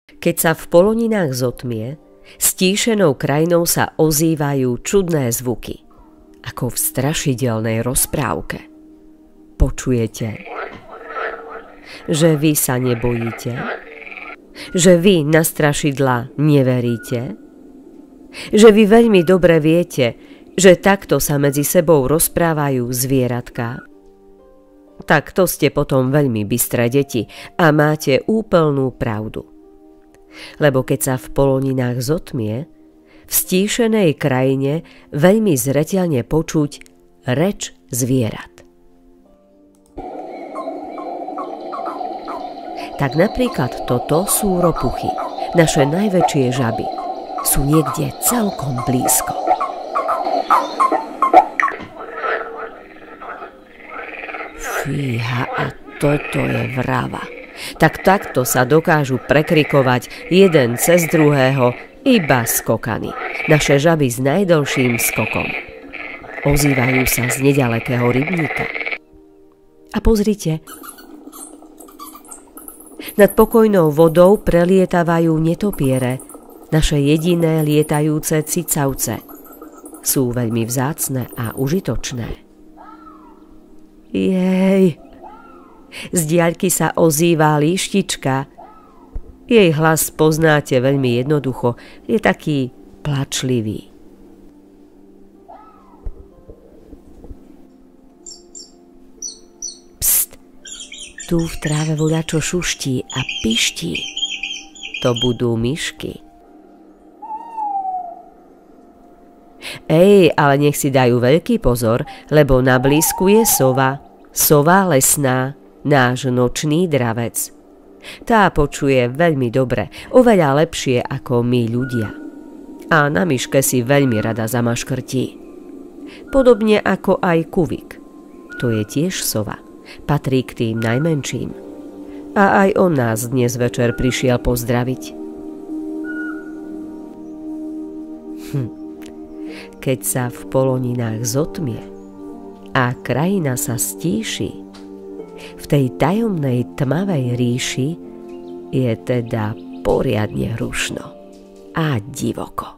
Keď sa v poloninách zotmie, stíšenou krajinou sa ozývajú čudné zvuky, ako v strašidelnej rozprávke. Počujete, že vy sa nebojíte? Že vy na strašidlá neveríte? Že vy veľmi dobre viete, že takto sa medzi sebou rozprávajú zvieratká? Tak to ste potom veľmi bystré deti a máte úplnú pravdu. Lebo keď sa v poloninách zotmie, v stíšenej krajine veľmi zreteľne počuť reč zvierat. Tak napríklad toto sú ropuchy, naše najväčšie žaby. Sú niekde celkom blízko. Fíha, a toto je vrava. Tak takto sa dokážu prekrikovať jeden cez druhého iba skokany. Naše žaby s najdlhším skokom. Ozývajú sa z nedalekého rybníka. A pozrite, nad pokojnou vodou prelietavajú netopiere, naše jediné lietajúce cicavce. Sú veľmi vzácne a užitočné. Jej! Z diaľky sa ozýva líštička. Jej hlas poznáte veľmi jednoducho, je taký plačlivý. Pst, tu v tráve voľačo šuští a piští. To budú myšky. Ej, ale nech si dajú veľký pozor, lebo na blízku je sova. Sova lesná, náš nočný dravec. Tá počuje veľmi dobre, oveľa lepšie ako my ľudia. A na myške si veľmi rada zamaškrtí. Podobne ako aj kuvik. To je tiež sova. Patrí k tým najmenším. A aj on nás dnes večer prišiel pozdraviť. Keď sa v poloninách zotmie a krajina sa stíši, v tej tajomnej tmavej ríši je teda poriadne rušno a divoko.